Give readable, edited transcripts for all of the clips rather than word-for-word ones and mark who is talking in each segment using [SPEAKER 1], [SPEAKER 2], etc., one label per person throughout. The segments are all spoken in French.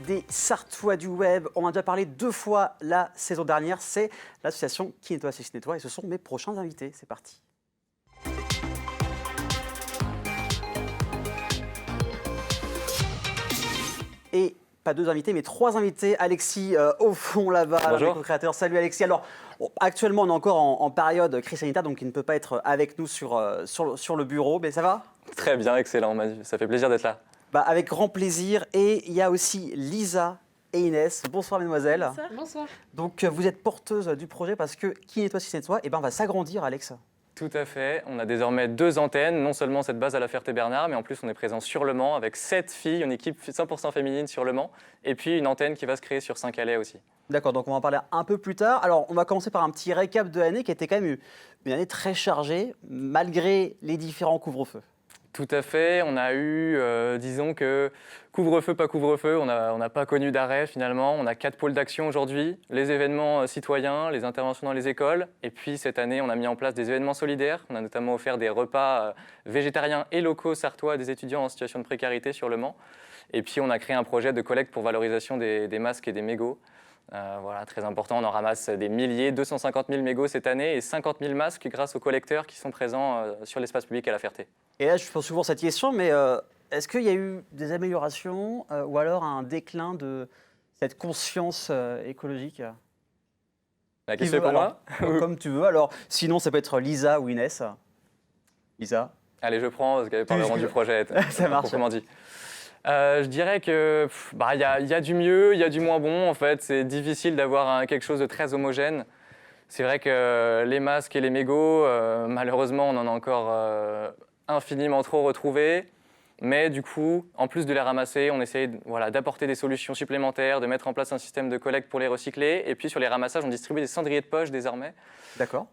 [SPEAKER 1] des Sarthois du web. On en a déjà parlé 2 fois la saison dernière. C'est l'association Qui nettoie, c'est qui nettoie. Et ce sont mes prochains invités. C'est parti. Et pas 2 invités, mais 3 invités. Alexis, au fond là-bas, le co-créateur. Salut Alexis. Alors, actuellement, on est encore en période crise sanitaire, donc il ne peut pas être avec nous sur le bureau. Mais ça va ?
[SPEAKER 2] Très bien, excellent, Manu. Ça fait plaisir d'être là.
[SPEAKER 1] Avec grand plaisir. Et il y a aussi Lisa et Inès. Bonsoir, mesdemoiselles.
[SPEAKER 3] Bonsoir. Bonsoir.
[SPEAKER 1] Donc, vous êtes porteuses du projet parce que Qui nettoie, si nettoie, on va s'agrandir, Alex.
[SPEAKER 2] Tout à fait. On a désormais 2 antennes, non seulement cette base à la Ferté-Bernard, mais en plus on est présent sur Le Mans avec 7 filles, une équipe 100% féminine sur Le Mans, et puis une antenne qui va se créer sur Saint-Calais aussi.
[SPEAKER 1] D'accord, donc on va en parler un peu plus tard. Alors, on va commencer par un petit récap de l'année qui était quand même une année très chargée, malgré les différents couvre-feux.
[SPEAKER 2] Tout à fait. On a eu, disons que couvre-feu, pas couvre-feu, on n'a pas connu d'arrêt finalement. On a 4 pôles d'action aujourd'hui, les événements citoyens, les interventions dans les écoles. Et puis cette année, on a mis en place des événements solidaires. On a notamment offert des repas végétariens et locaux sarthois à des étudiants en situation de précarité sur Le Mans. Et puis on a créé un projet de collecte pour valorisation des masques et des mégots. Voilà, très important, on en ramasse des milliers, 250 000 mégots cette année et 50 000 masques grâce aux collecteurs qui sont présents sur l'espace public à la Ferté.
[SPEAKER 1] Et là, je pose souvent cette question, mais est-ce qu'il y a eu des améliorations ou alors un déclin de cette conscience écologique ?
[SPEAKER 2] La question est pour moi ?
[SPEAKER 1] Comme tu veux. Alors, sinon, ça peut être Lisa ou Inès. Lisa ?
[SPEAKER 2] Allez, je prends, parce qu'elle parleront du projet.
[SPEAKER 1] Ça marche.
[SPEAKER 2] Proprement dit. Je dirais que y a du mieux, il y a du moins bon. En fait, c'est difficile d'avoir quelque chose de très homogène. C'est vrai que les masques et les mégots, malheureusement, on en a encore infiniment trop retrouvés. Mais du coup, en plus de les ramasser, on essaye d'apporter des solutions supplémentaires, de mettre en place un système de collecte pour les recycler. Et puis sur les ramassages, on distribue des cendriers de poche désormais.
[SPEAKER 1] D'accord.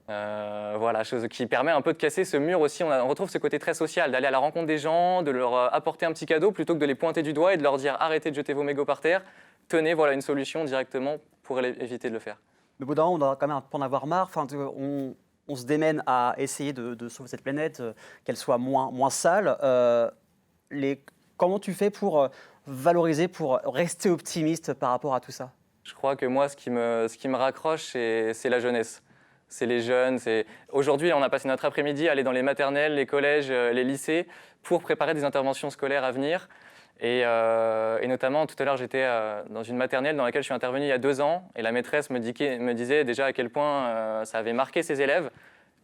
[SPEAKER 2] Chose qui permet un peu de casser ce mur aussi. On retrouve ce côté très social, d'aller à la rencontre des gens, de leur apporter un petit cadeau plutôt que de les pointer du doigt et de leur dire arrêtez de jeter vos mégots par terre. Tenez, voilà une solution directement pour éviter de le faire.
[SPEAKER 1] Mais au bout d'un moment, on doit quand même en avoir marre. Enfin, on se démène à essayer de sauver cette planète, qu'elle soit moins sale. Comment tu fais pour valoriser, pour rester optimiste par rapport à tout ça ?
[SPEAKER 2] Je crois que moi, ce qui me raccroche, c'est la jeunesse. C'est les jeunes. Aujourd'hui, on a passé notre après-midi à aller dans les maternelles, les collèges, les lycées pour préparer des interventions scolaires à venir. Et notamment, tout à l'heure, j'étais dans une maternelle dans laquelle je suis intervenu il y a 2 ans. Et la maîtresse me disait déjà à quel point ça avait marqué ses élèves,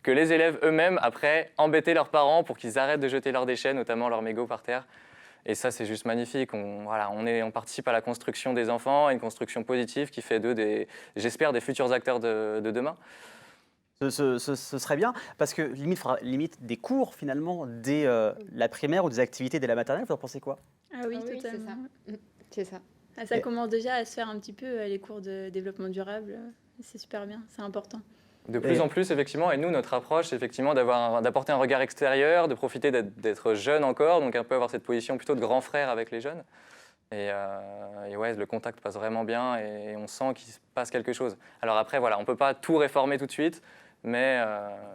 [SPEAKER 2] que les élèves eux-mêmes, après, embêtaient leurs parents pour qu'ils arrêtent de jeter leurs déchets, notamment leurs mégots par terre. Et ça, c'est juste magnifique. On participe à la construction des enfants, une construction positive qui fait d'eux, j'espère, des futurs acteurs de demain.
[SPEAKER 1] Ce serait bien, parce que limite des cours, finalement, dès la primaire ou des activités dès la maternelle, vous en pensez quoi ?
[SPEAKER 3] Ah oui, totalement.
[SPEAKER 4] C'est ça.
[SPEAKER 3] Ça commence déjà à se faire un petit peu, les cours de développement durable. C'est super bien, c'est important.
[SPEAKER 2] De plus en plus, effectivement, et nous, notre approche, c'est effectivement d'apporter un regard extérieur, de profiter d'être jeune encore, donc un peu avoir cette position plutôt de grand frère avec les jeunes. Et ouais, le contact passe vraiment bien et on sent qu'il se passe quelque chose. Alors après, on ne peut pas tout réformer tout de suite, mais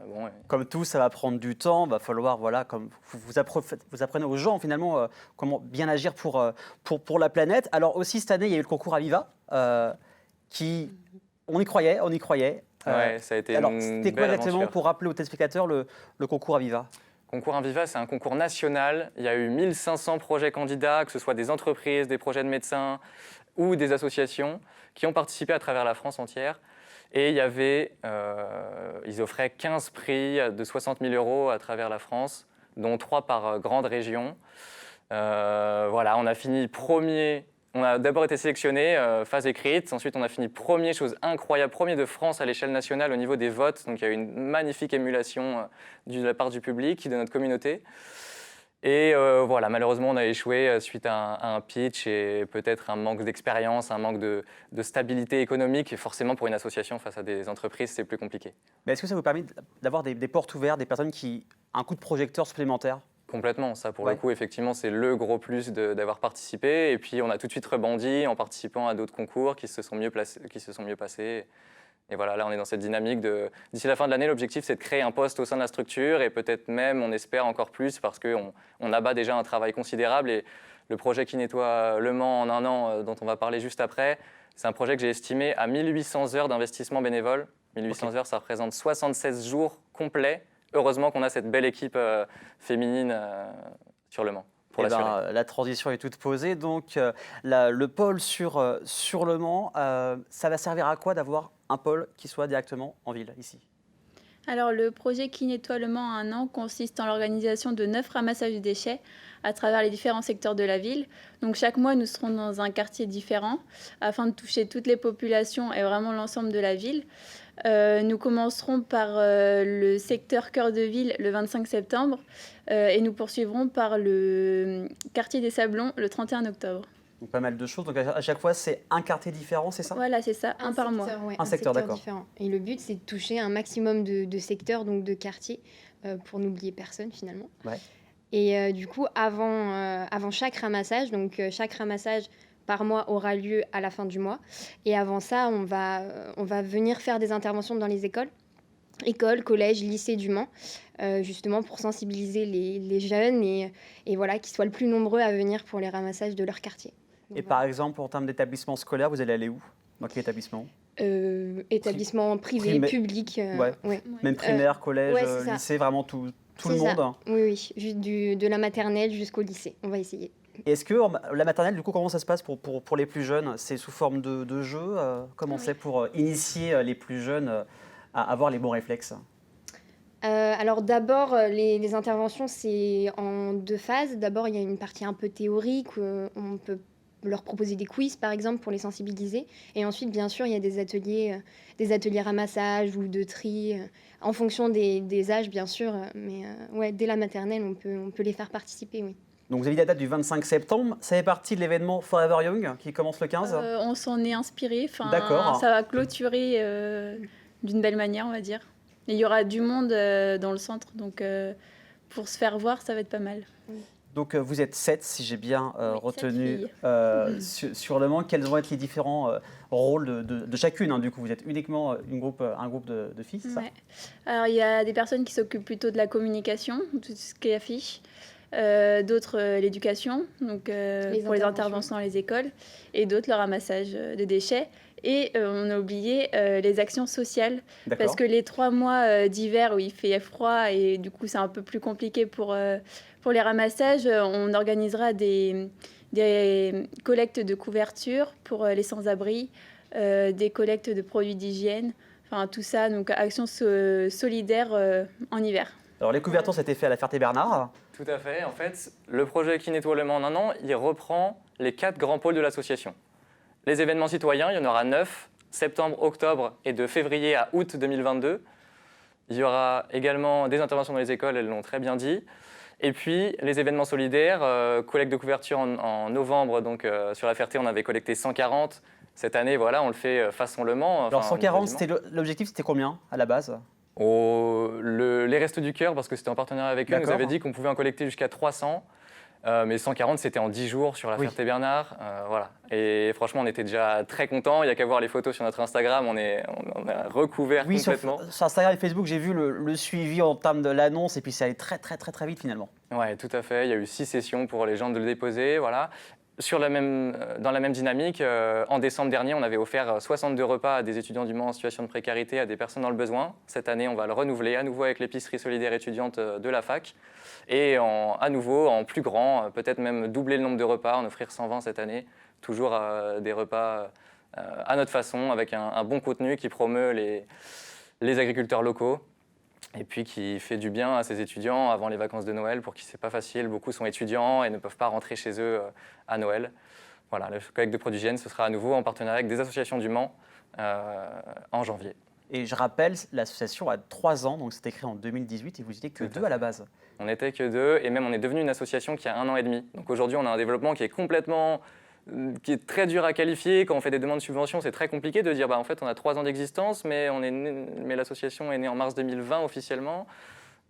[SPEAKER 2] bon.
[SPEAKER 1] Comme tout, ça va prendre du temps, il va falloir, comme vous apprenez aux gens finalement comment bien agir pour la planète. Alors aussi, cette année, il y a eu le concours Aviva, on y croyait.
[SPEAKER 2] Ouais, ça a été
[SPEAKER 1] alors,
[SPEAKER 2] une
[SPEAKER 1] c'était quoi
[SPEAKER 2] belle
[SPEAKER 1] exactement,
[SPEAKER 2] aventure.
[SPEAKER 1] pour rappeler aux téléspectateurs, le concours Aviva ?
[SPEAKER 2] Concours Aviva, c'est un concours national. Il y a eu 1500 projets candidats, que ce soit des entreprises, des projets de médecins ou des associations qui ont participé à travers la France entière. Et il y avait, ils offraient 15 prix de 60 000 € à travers la France, dont 3 par grande région. On a fini premier. On a d'abord été sélectionné, phase écrite. Ensuite, on a fini premier, chose incroyable, premier de France à l'échelle nationale au niveau des votes. Donc, il y a eu une magnifique émulation de la part du public, de notre communauté. Et malheureusement, on a échoué suite à un pitch et peut-être un manque d'expérience, un manque de stabilité économique. Et forcément, pour une association face à des entreprises, c'est plus compliqué.
[SPEAKER 1] Mais est-ce que ça vous permet d'avoir des portes ouvertes, des personnes qui ont un coup de projecteur supplémentaire ?
[SPEAKER 2] Complètement, ça pour le coup, effectivement, c'est le gros plus d'avoir participé. Et puis, on a tout de suite rebondi en participant à d'autres concours qui se sont mieux passés. Et voilà, là, on est dans cette dynamique d'ici la fin de l'année, l'objectif, c'est de créer un poste au sein de la structure et peut-être même, on espère encore plus parce qu'on abat déjà un travail considérable. Et Le projet qui nettoie Le Mans en un an, dont on va parler juste après, c'est un projet que j'ai estimé à 1800 heures d'investissement bénévole. 1800 heures, ça représente 76 jours complets. Heureusement qu'on a cette belle équipe féminine sur Le Mans.
[SPEAKER 1] Eh ben, la transition est toute posée. Donc, le pôle sur Le Mans, ça va servir à quoi d'avoir un pôle qui soit directement en ville, ici?
[SPEAKER 3] Alors, le projet qui nettoie Le Mans en un an consiste en l'organisation de 9 ramassages de déchets à travers les différents secteurs de la ville. Donc, chaque mois, nous serons dans un quartier différent afin de toucher toutes les populations et vraiment l'ensemble de la ville. Nous commencerons par le secteur cœur de ville le 25 septembre et nous poursuivrons par le quartier des Sablons le 31 octobre.
[SPEAKER 1] Donc, pas mal de choses. Donc, à chaque fois, c'est un quartier différent, c'est ça?
[SPEAKER 3] Voilà, c'est ça, un par mois.
[SPEAKER 4] Ouais,
[SPEAKER 1] un secteur, d'accord.
[SPEAKER 4] Différent. Et le but, c'est de toucher un maximum de secteurs, donc de quartiers, pour n'oublier personne finalement.
[SPEAKER 1] Ouais.
[SPEAKER 4] Et du coup, avant chaque ramassage, donc chaque ramassage par mois aura lieu à la fin du mois. Et avant ça, on va venir faire des interventions dans les écoles, collèges, lycées du Mans, justement pour sensibiliser les jeunes et voilà, qu'ils soient le plus nombreux à venir pour les ramassages de leur quartier. Donc,
[SPEAKER 1] Et
[SPEAKER 4] voilà.
[SPEAKER 1] par exemple, en termes d'établissement scolaire, vous allez aller où? Dans quel établissement?
[SPEAKER 4] Établissements privés, publics.
[SPEAKER 1] Ouais. Même primaire, collège,
[SPEAKER 4] ouais, c'est ça.
[SPEAKER 1] lycée, vraiment tout le
[SPEAKER 4] C'est ça.
[SPEAKER 1] monde?
[SPEAKER 4] Oui, de la maternelle jusqu'au lycée. On va essayer.
[SPEAKER 1] Et est-ce que la maternelle, du coup, comment ça se passe pour les plus jeunes? C'est sous forme de jeu? Comment c'est pour initier les plus jeunes à avoir les bons réflexes?
[SPEAKER 4] Alors d'abord, les interventions, c'est en 2 phases. D'abord, il y a une partie un peu théorique où on peut leur proposer des quiz, par exemple, pour les sensibiliser. Et ensuite, bien sûr, il y a des ateliers ramassage ou de tri, en fonction des âges, bien sûr. Mais ouais, dès la maternelle, on peut les faire participer, oui.
[SPEAKER 1] Donc vous avez dit la date du 25 septembre. Ça fait partie de l'événement Forever Young qui commence le 15?
[SPEAKER 3] On s'en est inspiré.
[SPEAKER 1] D'accord.
[SPEAKER 3] Ça va clôturer d'une belle manière, on va dire. Et il y aura du monde dans le centre, donc pour se faire voir, ça va être pas mal.
[SPEAKER 1] Donc vous êtes 7, si j'ai bien
[SPEAKER 3] Oui,
[SPEAKER 1] retenu
[SPEAKER 3] 7
[SPEAKER 1] sur Le Mans. Quels vont être les différents rôles de chacune, hein, du coup, vous êtes uniquement un groupe de filles, c'est ça?
[SPEAKER 3] Ouais. Alors il y a des personnes qui s'occupent plutôt de la communication, tout ce qui est affiche. D'autres l'éducation, donc pour les interventions dans les écoles, et d'autres le ramassage de déchets. Et on a oublié les actions sociales,
[SPEAKER 1] D'accord.
[SPEAKER 3] parce que les 3 mois d'hiver où il fait froid et du coup c'est un peu plus compliqué pour les ramassages, on organisera des collectes de couverture pour les sans-abri, des collectes de produits d'hygiène, enfin tout ça, donc actions solidaires en hiver.
[SPEAKER 1] Alors les couvertures, c'était fait à la Ferté-Bernard.
[SPEAKER 2] Tout à fait. En fait, le projet qui nettoie Le Mans en un an, il reprend les 4 grands pôles de l'association. Les événements citoyens, il y en aura 9, septembre, octobre et de février à août 2022. Il y aura également des interventions dans les écoles, elles l'ont très bien dit. Et puis les événements solidaires, collecte de couverture en novembre, donc sur la Ferté, on avait collecté 140. Cette année, voilà, on le fait façon Le Mans.
[SPEAKER 1] Alors 140, l'objectif, c'était combien à la base?
[SPEAKER 2] Les Restos du Cœur, parce que c'était en partenariat avec eux, nous
[SPEAKER 1] D'accord.
[SPEAKER 2] avaient dit qu'on pouvait en collecter jusqu'à 300. Mais 140, c'était en 10 jours sur la
[SPEAKER 1] Oui.
[SPEAKER 2] Ferté-Bernard. Voilà. Et franchement, on était déjà très contents. Il n'y a qu'à voir les photos sur notre Instagram. On a recouvert
[SPEAKER 1] Oui,
[SPEAKER 2] complètement.
[SPEAKER 1] sur Instagram et Facebook, j'ai vu le suivi en termes de l'annonce et puis ça allait très vite finalement.
[SPEAKER 2] Ouais, tout à fait. Il y a eu 6 sessions pour les gens de le déposer. Voilà. Dans la même dynamique, en décembre dernier, on avait offert 62 repas à des étudiants du Mans en situation de précarité, à des personnes dans le besoin. Cette année, on va le renouveler à nouveau avec l'épicerie solidaire étudiante de la fac. Et à nouveau, en plus grand, peut-être même doubler le nombre de repas, en offrir 120 cette année. Toujours des repas à notre façon, avec un bon contenu qui promeut les agriculteurs locaux. Et puis qui fait du bien à ces étudiants avant les vacances de Noël, pour qui c'est pas facile. Beaucoup sont étudiants et ne peuvent pas rentrer chez eux à Noël. Voilà, le collecte de produits d'hygiène, ce sera à nouveau en partenariat avec des associations du Mans en janvier.
[SPEAKER 1] Et je rappelle, l'association a 3 ans, donc c'était créé en 2018 et vous n'étiez que 2 à la base.
[SPEAKER 2] On n'était que 2 et même on est devenu une association qui a 1 an et demi. Donc aujourd'hui, on a un développement qui est très dur à qualifier. Quand on fait des demandes de subventions, c'est très compliqué de dire en fait on a 3 ans d'existence, mais l'association est née en mars 2020 officiellement.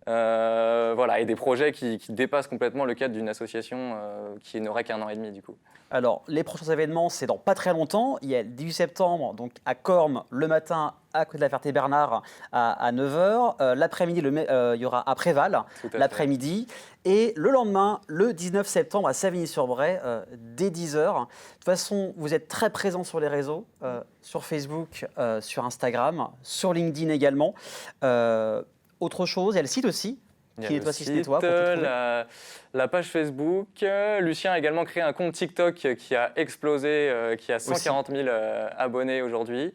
[SPEAKER 2] Voilà, et des projets qui dépassent complètement le cadre d'une association qui n'aurait qu'un an et demi du coup.
[SPEAKER 1] Alors, les prochains événements, c'est dans pas très longtemps. Il y a le 18 septembre, donc à Cormes, le matin, à côté de la Ferté-Bernard, à 9 h. L'après-midi, il y aura à Préval,
[SPEAKER 2] Tout à fait.
[SPEAKER 1] l'après-midi. Et le lendemain, le 19 septembre, à Savigny-sur-Bray, dès 10 h. De toute façon, vous êtes très présents sur les réseaux, sur Facebook, sur Instagram, sur LinkedIn également. Autre chose, il y a le site aussi.
[SPEAKER 2] Il y a
[SPEAKER 1] Qui
[SPEAKER 2] le
[SPEAKER 1] nettoie si
[SPEAKER 2] site,
[SPEAKER 1] nettoie pour te trouver.
[SPEAKER 2] la page Facebook. Lucien a également créé un compte TikTok qui a explosé, qui a 140 000 abonnés aujourd'hui.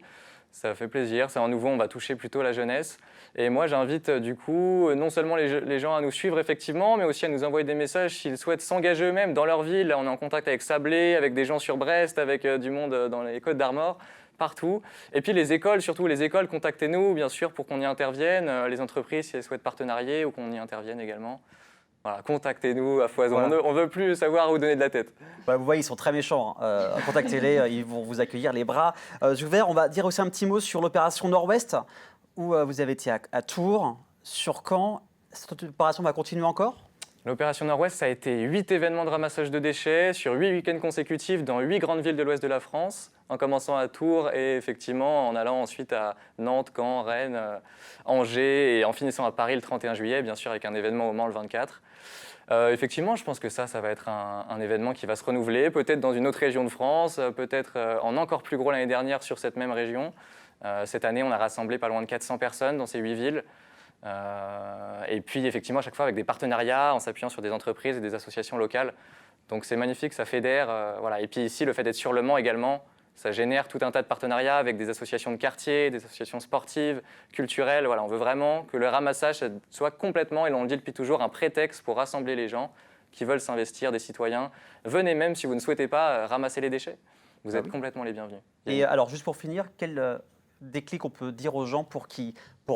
[SPEAKER 2] Ça fait plaisir. C'est un nouveau, on va toucher plutôt la jeunesse. Et moi, j'invite du coup non seulement les gens à nous suivre effectivement, mais aussi à nous envoyer des messages s'ils souhaitent s'engager eux-mêmes dans leur ville. Là, on est en contact avec Sablé, avec des gens sur Brest, avec du monde dans les Côtes d'Armor. Partout. Et puis les écoles, surtout les écoles, contactez-nous bien sûr pour qu'on y intervienne. Les entreprises, si elles souhaitent partenarier ou qu'on y intervienne également. Voilà, contactez-nous à foison.
[SPEAKER 1] Voilà.
[SPEAKER 2] On ne veut plus savoir où donner de la tête.
[SPEAKER 1] Bah, vous voyez, ils sont très méchants. Contactez-les, ils vont vous accueillir les bras ouverts. On va dire aussi un petit mot sur l'opération Nord-Ouest, où vous avez été à Tours, sur Caen. Cette opération va continuer encore ?
[SPEAKER 2] L'opération Nord-Ouest, ça a été 8 événements de ramassage de déchets sur 8 week-ends consécutifs dans 8 grandes villes de l'ouest de la France, en commençant à Tours et effectivement en allant ensuite à Nantes, Caen, Rennes, Angers et en finissant à Paris le 31 juillet, bien sûr avec un événement au Mans le 24. Effectivement, je pense que ça va être un événement qui va se renouveler, peut-être dans une autre région de France, peut-être en encore plus gros l'année dernière sur cette même région. Cette année, on a rassemblé pas loin de 400 personnes dans ces 8 villes. Et puis effectivement à chaque fois avec des partenariats en s'appuyant sur des entreprises et des associations locales. Donc c'est magnifique, ça fédère. Voilà. Et puis ici le fait d'être sur le Mans également, ça génère tout un tas de partenariats avec des associations de quartier, des associations sportives, culturelles. Voilà, on veut vraiment que le ramassage soit complètement, et on le dit depuis toujours, un prétexte pour rassembler les gens qui veulent s'investir, des citoyens. Venez même si vous ne souhaitez pas ramasser les déchets. Vous êtes complètement les bienvenus.
[SPEAKER 1] Et alors juste pour finir, quel déclic on peut dire aux gens pour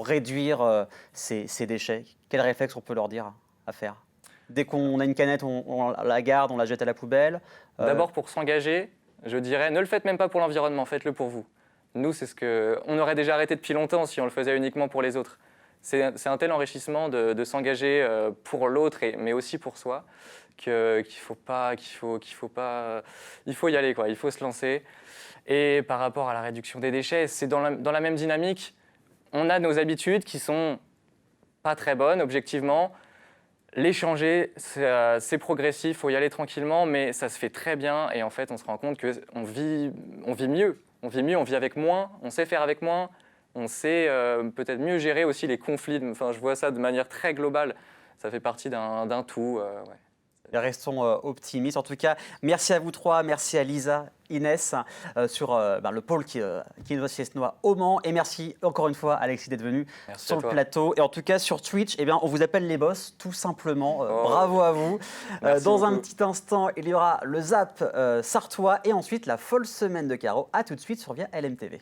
[SPEAKER 1] réduire ces déchets? Quel réflexe on peut leur dire à faire? Dès qu'on a une canette, on la garde, on la jette à la poubelle.
[SPEAKER 2] D'abord, pour s'engager, je dirais, ne le faites même pas pour l'environnement, faites-le pour vous. Nous, c'est ce que on aurait déjà arrêté depuis longtemps si on le faisait uniquement pour les autres. C'est un tel enrichissement de s'engager pour l'autre, mais aussi pour soi, qu'il faut y aller, quoi. Il faut se lancer. Et par rapport à la réduction des déchets, c'est dans la même dynamique. On a nos habitudes qui sont pas très bonnes, objectivement. Les changer, c'est progressif, il faut y aller tranquillement, mais ça se fait très bien. Et en fait, on se rend compte qu'on vit mieux. On vit mieux, on vit avec moins, on sait faire avec moins, on sait peut-être mieux gérer aussi les conflits. Enfin, je vois ça de manière très globale. Ça fait partie d'un tout. Ouais.
[SPEAKER 1] Et restons optimistes. En tout cas, merci à vous trois, merci à Lisa, Inès, sur le pôle qui est Noix au Mans. Et merci encore une fois, Alexis, d'être venu sur le plateau. Et en tout cas, sur Twitch, on vous appelle les boss, tout simplement. Bravo à vous. Dans beaucoup. Un petit instant, il y aura le Zap sartois et ensuite la folle semaine de Caro. À tout de suite sur Via LMTV.